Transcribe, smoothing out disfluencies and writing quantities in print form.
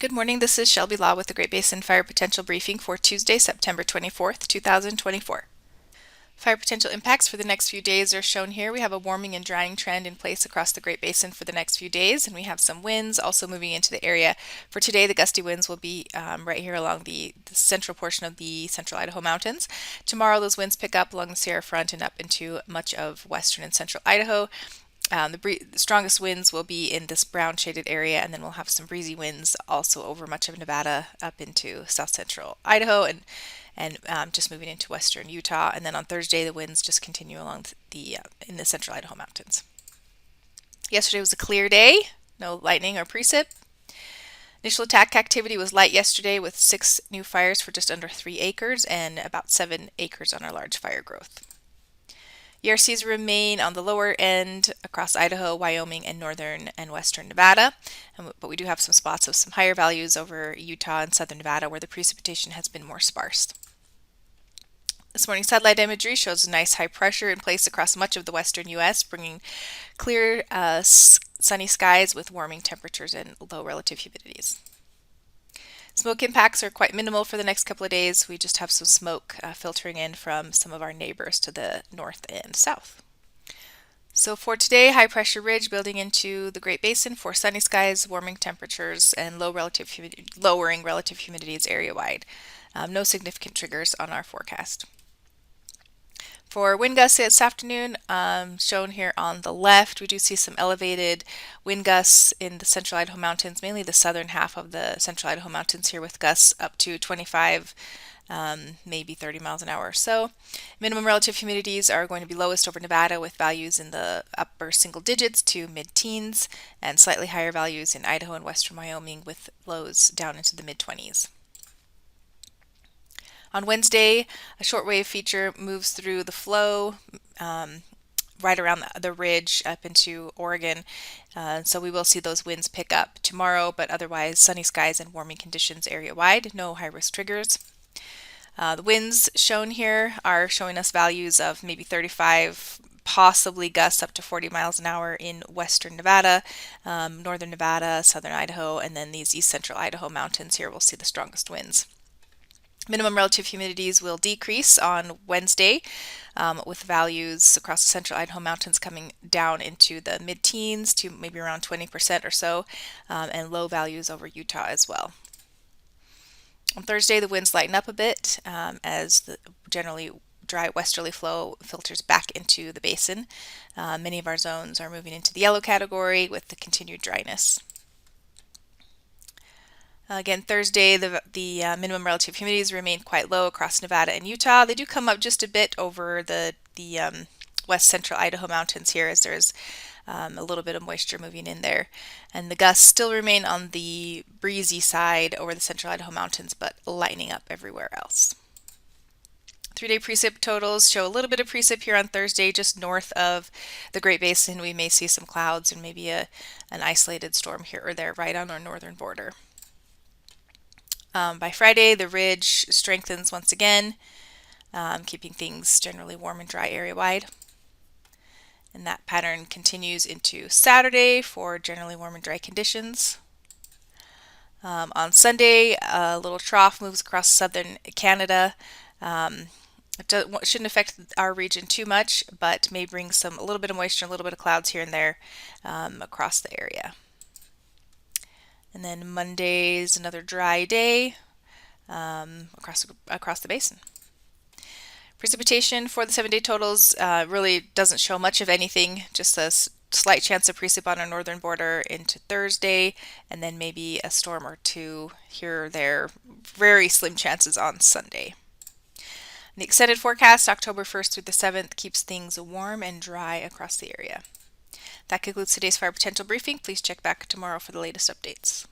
Good morning, this is Shelby Law with the Great Basin Fire Potential Briefing for Tuesday, September 24th, 2024. Fire potential impacts for the next few days are shown here. We have a warming and drying trend in place across the Great Basin for the next few days, and we have some winds also moving into the area. For today, the gusty winds will be right here along the central portion of the central Idaho mountains. Tomorrow, those winds pick up along the Sierra Front and up into much of western and central Idaho. The strongest winds will be in this brown shaded area, and then we'll have some breezy winds also over much of Nevada up into south central Idaho and just moving into western Utah. And then on Thursday, the winds just continue along in the central Idaho mountains. Yesterday was a clear day, no lightning or precip. Initial attack activity was light yesterday with 6 new fires for just under 3 acres and about 7 acres on our large fire growth. ERCs remain on the lower end across Idaho, Wyoming, and northern and western Nevada, but we do have some spots of some higher values over Utah and southern Nevada where the precipitation has been more sparse. This morning's satellite imagery shows a nice high pressure in place across much of the western U.S., bringing clear, sunny skies with warming temperatures and low relative humidities. Smoke impacts are quite minimal for the next couple of days. We just have some smoke filtering in from some of our neighbors to the north and south. So for today, high pressure ridge building into the Great Basin for sunny skies, warming temperatures, and lowering relative humidities area-wide. No significant triggers on our forecast. For wind gusts this afternoon, shown here on the left, we do see some elevated wind gusts in the central Idaho mountains, mainly the southern half of the central Idaho mountains here with gusts up to 25, maybe 30 miles an hour or so. Minimum relative humidities are going to be lowest over Nevada with values in the upper single digits to mid-teens, and slightly higher values in Idaho and western Wyoming with lows down into the mid-20s. On Wednesday, a shortwave feature moves through the flow right around the ridge up into Oregon, so we will see those winds pick up tomorrow, but otherwise sunny skies and warming conditions area-wide, no high-risk triggers. The winds shown here are showing us values of maybe 35, possibly gusts up to 40 miles an hour in western Nevada, northern Nevada, southern Idaho, and then these east central Idaho mountains here will see the strongest winds. Minimum relative humidities will decrease on Wednesday with values across the central Idaho mountains coming down into the mid-teens to maybe around 20% or so, and low values over Utah as well. On Thursday, the winds lighten up a bit as the generally dry westerly flow filters back into the basin. Many of our zones are moving into the yellow category with the continued dryness. Again, Thursday, the minimum relative humidities remain quite low across Nevada and Utah. They do come up just a bit over the west central Idaho mountains here as there's a little bit of moisture moving in there. And the gusts still remain on the breezy side over the central Idaho mountains, but lightening up everywhere else. 3-day precip totals show a little bit of precip here on Thursday, just north of the Great Basin. We may see some clouds and maybe an isolated storm here or there right on our northern border. By Friday, the ridge strengthens once again, keeping things generally warm and dry area-wide. And that pattern continues into Saturday for generally warm and dry conditions. On Sunday, a little trough moves across southern Canada. It shouldn't affect our region too much, but may bring a little bit of moisture, a little bit of clouds here and there across the area. And then Monday's another dry day across the basin. Precipitation for the 7-day totals really doesn't show much of anything, just a slight chance of precip on our northern border into Thursday, and then maybe a storm or two here or there, very slim chances on Sunday. The extended forecast, October 1st through the 7th, keeps things warm and dry across the area. That concludes today's fire potential briefing. Please check back tomorrow for the latest updates.